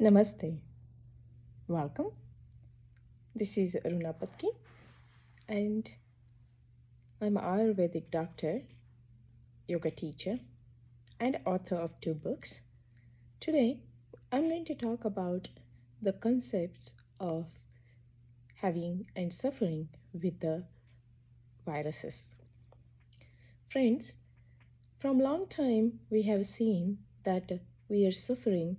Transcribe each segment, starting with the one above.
Namaste. Welcome. This is Aruna Patki, and I'm an Ayurvedic doctor, yoga teacher, and author of two books. Today, I'm going to talk about the concepts of having and suffering with the viruses. Friends, from long time we have seen that we are suffering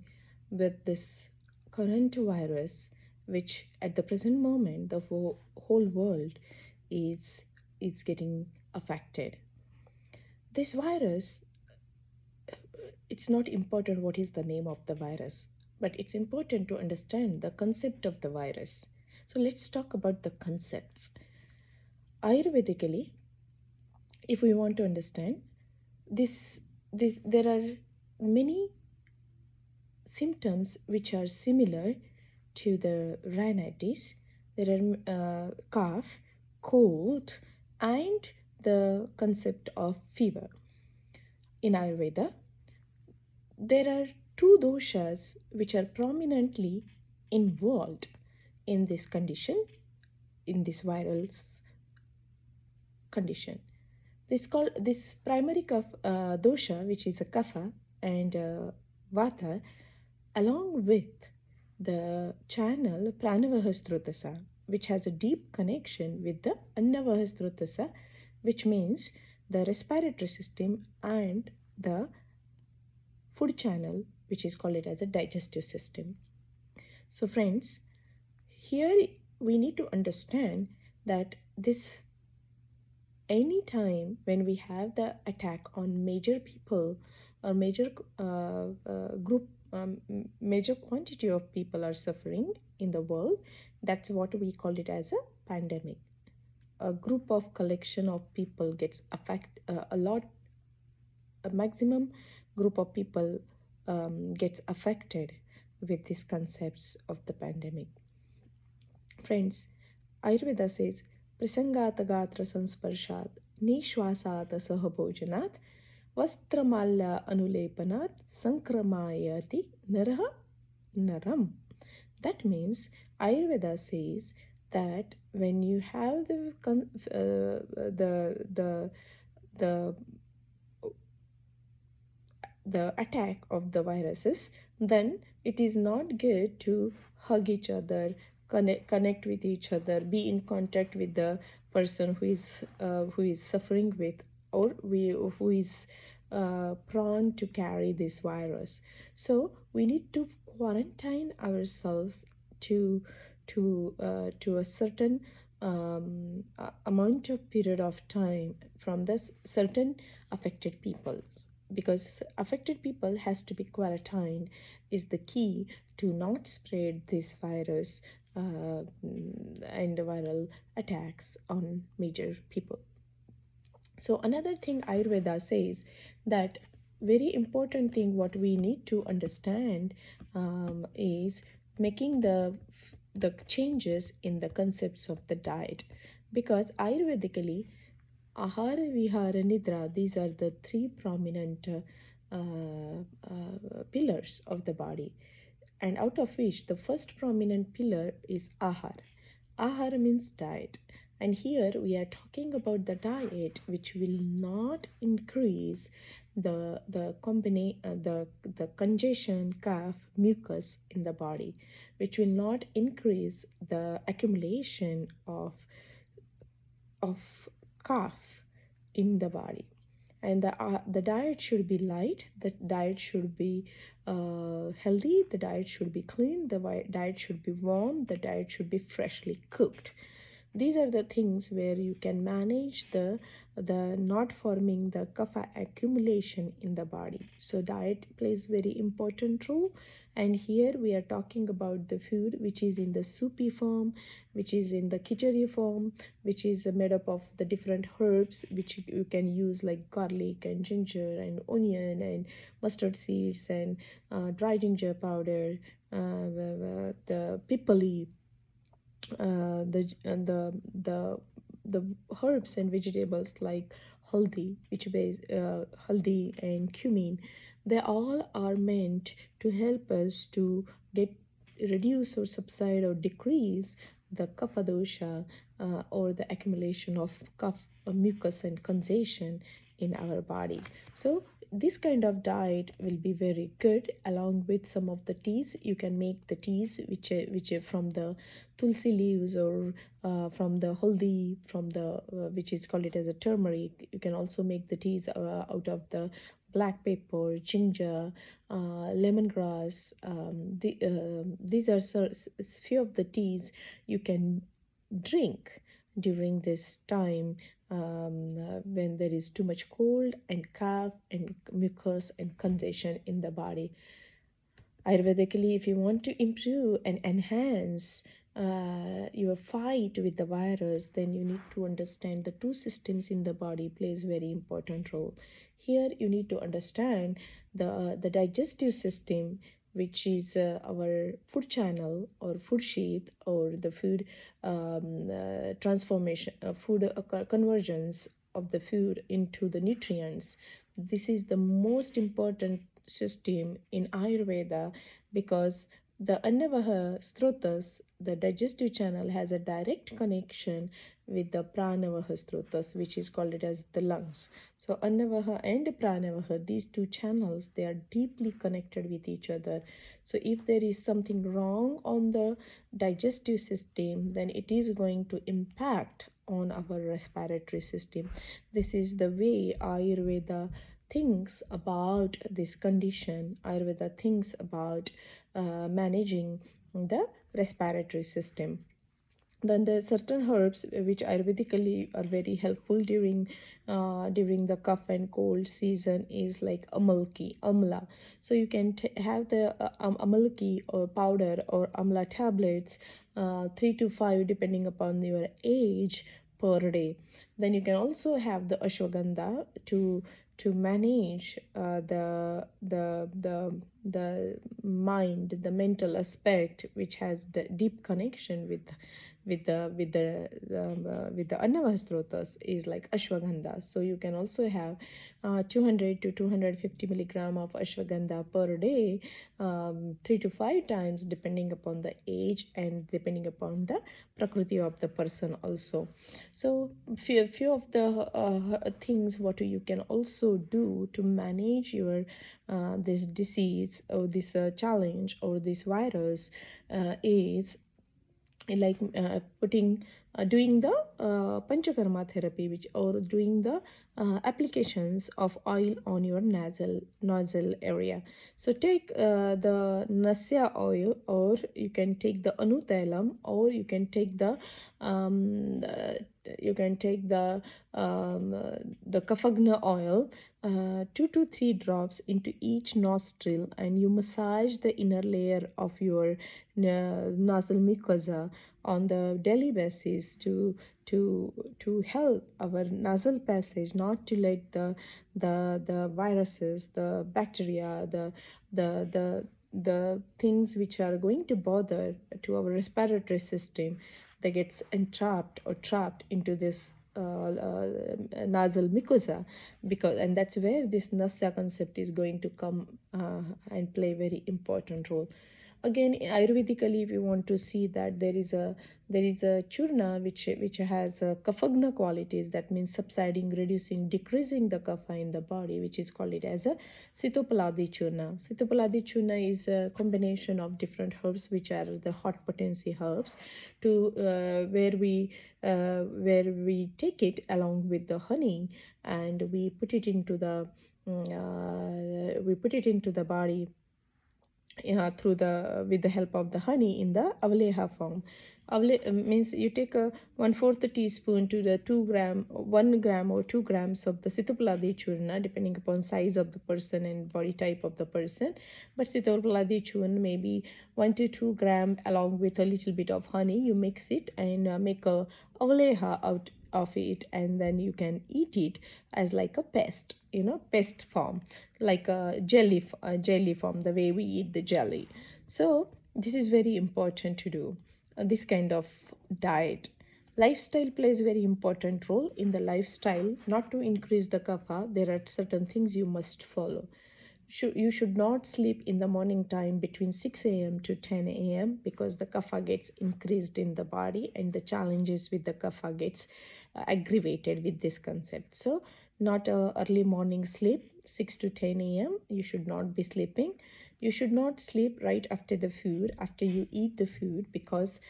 with this coronavirus, which at the present moment the whole world is getting affected. This virus, it's not important what is the name of the virus, but it's important to understand the concept of the virus. So let's talk about the concepts. Ayurvedically, if we want to understand this, there are many symptoms which are similar to the rhinitis. There are cough, cold, and the concept of fever. In Ayurveda, there are two doshas which are prominently involved in this condition, in this viral condition. This primary dosha, which is a kapha and vata, along with the channel Pranavahasrutasa, which has a deep connection with the Annavahasrutasa, which means the respiratory system and the food channel, which is called it as a digestive system. So friends, here we need to understand that this any time when we have the attack on major people or major group, major quantity of people are suffering in the world, that's what we call it as a pandemic. A group of collection of people gets a maximum group of people gets affected with these concepts of the pandemic. Friends, Ayurveda says, Prasangata Gatra Sansparshat, Nishwasata Sahabhojanat, Vastramalya Anulepanat, Sankramayati Naraha Naram. That means Ayurveda says that when you have the attack of the viruses, then it is not good to hug each other, connect with each other, be in contact with the person who is suffering with or who is prone to carry this virus. So we need to quarantine ourselves to a certain amount of period of time from this certain affected people, because affected people has to be quarantined is the key to not spread this virus and viral attacks on major people. So another thing Ayurveda says that very important thing what we need to understand is making the changes in the concepts of the diet, because Ayurvedically Ahara, Vihara, Nidra, these are the three prominent pillars of the body, and out of which the first prominent pillar is Ahar. Ahar means diet, and here we are talking about the diet which will not increase the congestion, cough, mucus in the body, which will not increase the accumulation of cough in the body. And the diet should be light, the diet should be healthy, the diet should be clean, the diet should be warm, the diet should be freshly cooked. These are the things where you can manage the not forming the kapha accumulation in the body. So diet plays very important role, and here we are talking about the food which is in the soupy form, which is in the khichdi form, which is made up of the different herbs which you can use, like garlic and ginger and onion and mustard seeds and dry ginger powder, the pipali, the herbs and vegetables like haldi, which is haldi and cumin, They all are meant to help us to get reduce or subside or decrease the kapha dosha, or the accumulation of mucus and congestion in our body. So this kind of diet will be very good. Along with some of the teas, you can make the teas which are from the tulsi leaves, or from the haldi, from the which is called it as a turmeric. You can also make the teas out of the black pepper, ginger, lemongrass. These are few of the teas you can drink during this time, when there is too much cold and cough and mucus and congestion in the body. Ayurvedically, if you want to improve and enhance your fight with the virus, then you need to understand the two systems in the body plays very important role. Here, you need to understand the digestive system, which is our food channel or food sheath, or the food transformation, food convergence of the food into the nutrients. This is the most important system in Ayurveda, because the Annavaha Strotas, the digestive channel, has a direct connection with the Pranavaha Strotas, which is called it as the lungs. So Annavaha and Pranavaha, these two channels, they are deeply connected with each other. So if there is something wrong on the digestive system, then it is going to impact on our respiratory system. This is the way Ayurveda thinks about this condition. Ayurveda thinks about managing the respiratory system. Then there are certain herbs which Ayurvedically are very helpful during the cough and cold season, is like amla. So you can have the amalki or powder or amla tablets, 3 to 5 depending upon your age, per day. Then you can also have the ashwagandha to manage the mind, the mental aspect, which has the deep connection with the Annavastrotas, is like ashwagandha. So you can also have 200 to 250 milligram of ashwagandha per day, 3 to 5 times, depending upon the age and depending upon the prakriti of the person also. So few of the things what you can also do to manage your this disease, or this challenge, or this virus, is like doing the panchakarma therapy, which, or doing the applications of oil on your nozzle area. So take the nasya oil, or you can take the anutailam, or you can take the kafagna oil, 2 to 3 drops into each nostril, and you massage the inner layer of your nasal mucosa on the daily basis to help our nasal passage, not to let the viruses, the bacteria, the things which are going to bother to our respiratory system, that gets entrapped or trapped into this nasal mucosa. Because, and that's where this nasya concept is going to come and play very important role. Again, Ayurvedically, if you want to see that, there is a churna which has kafagna qualities, that means subsiding, reducing, decreasing the kapha in the body, which is called it as a sitopaladi churna. Sitopaladi churna is a combination of different herbs, which are the hot potency herbs, to where we take it along with the honey, and we put it into the body, through the with the help of the honey in the avaleha form. Avale means you take a 1/4 teaspoon to the 2 gram, 1 gram or 2 grams of the sitopaladi churna, depending upon size of the person and body type of the person. But sitopaladi churna maybe 1 to 2 gram, along with a little bit of honey. You mix it and make a avaleha out of it, and then you can eat it as like a paste form, like a jelly form, the way we eat the jelly. So this is very important to do this kind of diet. Lifestyle plays very important role in the lifestyle. Not to increase the kapha, there are certain things you must follow. you should not sleep in the morning time between 6 a.m. to 10 a.m. because the kapha gets increased in the body and the challenges with the kapha gets aggravated with this concept. So not a early morning sleep, 6 to 10 a.m. You should not be sleeping. You should not sleep right after the food, after you eat the food, because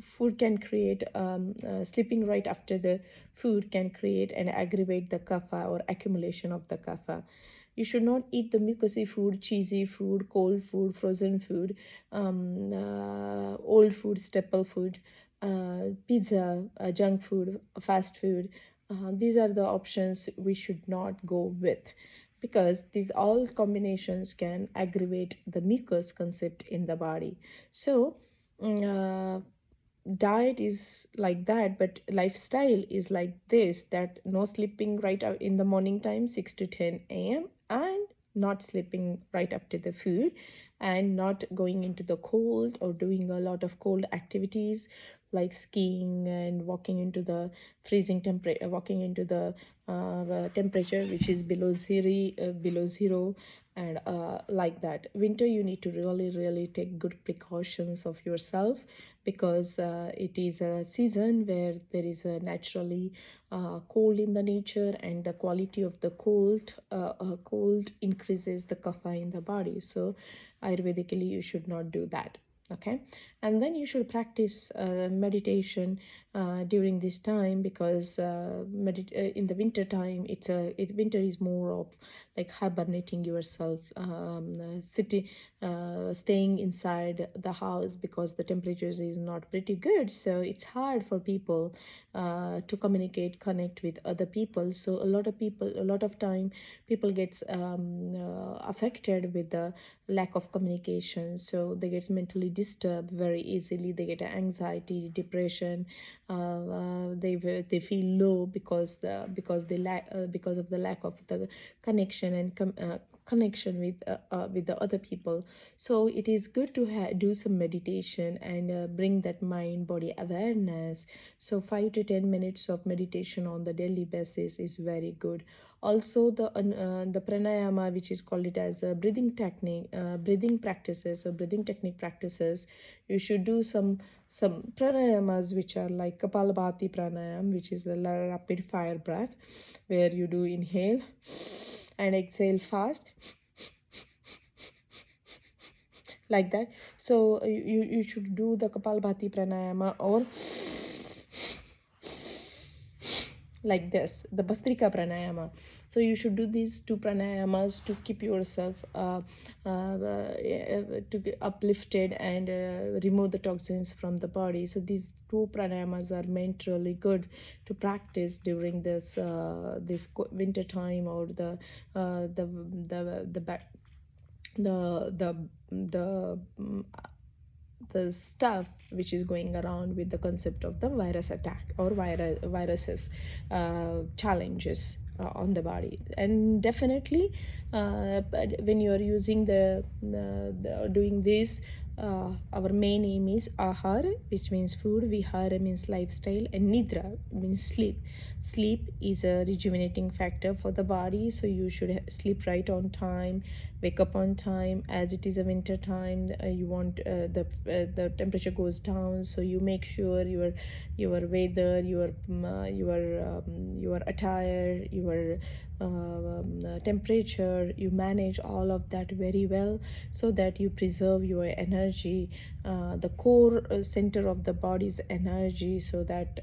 food can create sleeping right after the food can create and aggravate the kapha or accumulation of the kapha. You should not eat the mucousy food, cheesy food, cold food, frozen food, old food, staple food, pizza, junk food, fast food. These are the options we should not go with, because these all combinations can aggravate the mucus concept in the body. So diet is like that, but lifestyle is like this, that no sleeping right in the morning time 6 to 10 a.m. and not sleeping right after the food, and not going into the cold or doing a lot of cold activities like skiing and walking into the freezing temperature, walking into the temperature which is below zero, and like that. Winter, you need to really take good precautions of yourself, because it is a season where there is a naturally cold in the nature, and the quality of the cold increases the kapha in the body. So ayurvedically you should not do that. Okay, and then you should practice meditation during this time, because in the winter time winter is more of like hibernating yourself, sitting staying inside the house, because the temperatures is not pretty good, so it's hard for people to connect with other people. So a lot of time people gets affected with the lack of communication, so they get mentally disturbed very easily. They get anxiety, depression, they feel low because of the lack of the connection and connection with the other people. So it is good to do some meditation and bring that mind body awareness. So 5 to 10 minutes of meditation on the daily basis is very good. Also the pranayama, which is called it as a breathing technique, breathing practices or breathing technique practices. You should do some pranayamas which are like kapalabhati pranayam, which is a rapid fire breath, where you do inhale and exhale fast, like that. So you should do the kapalabhati pranayama, or like this, the Bhastrika pranayama. So you should do these two pranayamas to keep yourself to get uplifted and remove the toxins from the body. So these two pranayamas are meant really good to practice during this winter time, or the back the stuff which is going around with the concept of the virus attack or viruses challenges on the body. And definitely but when you are using doing this, our main aim is ahara, which means food, vihara means lifestyle, and nidra means sleep. Sleep is a rejuvenating factor for the body, so you should sleep right on time, wake up on time. As it is a winter time, you want the temperature goes down, so you make sure your weather, your attire, your temperature, you manage all of that very well, so that you preserve your energy, the core center of the body's energy, so that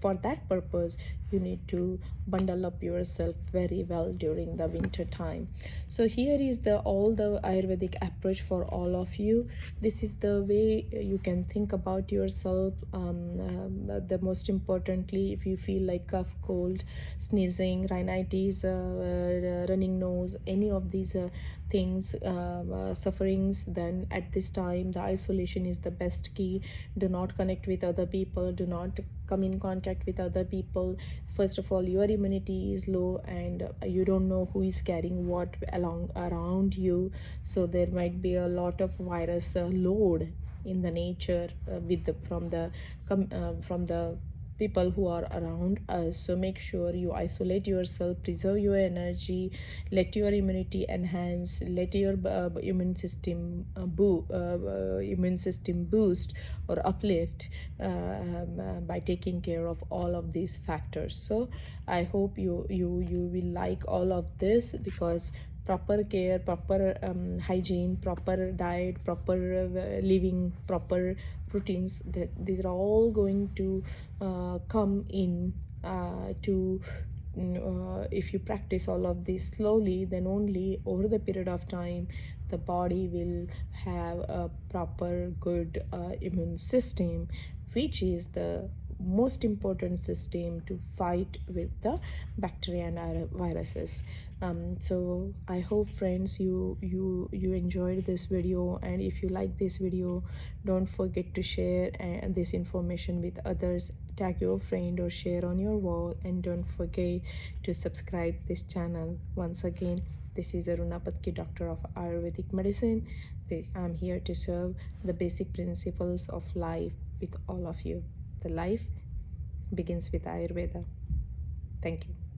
for that purpose you need to bundle up yourself very well during the winter time. So here is the all the Ayurvedic approach for all of you. This is the way you can think about yourself. The most importantly, if you feel like cough, cold, sneezing, rhinitis, running nose, any of these things, sufferings, then at this time the isolation is the best key. Do not connect with other people, do not come in contact with other people. First of all, your immunity is low, and you don't know who is carrying what along around you, so there might be a lot of virus load in the nature from the people who are around us. So make sure you isolate yourself, preserve your energy, let your immunity enhance, let your immune system boost or uplift by taking care of all of these factors. So I hope you will like all of this, because proper care, proper hygiene, proper diet, proper living, proper routines, that these are all going to come in to if you practice all of this slowly, then only over the period of time the body will have a proper good immune system, which is the most important system to fight with the bacteria and viruses. So I hope, friends, you enjoyed this video, and if you like this video, don't forget to share this information with others, tag your friend or share on your wall, and don't forget to subscribe this channel. Once again, this is Aruna Patki, doctor of Ayurvedic medicine. I'm here to serve the basic principles of life with all of you. The life begins with Ayurveda. Thank you.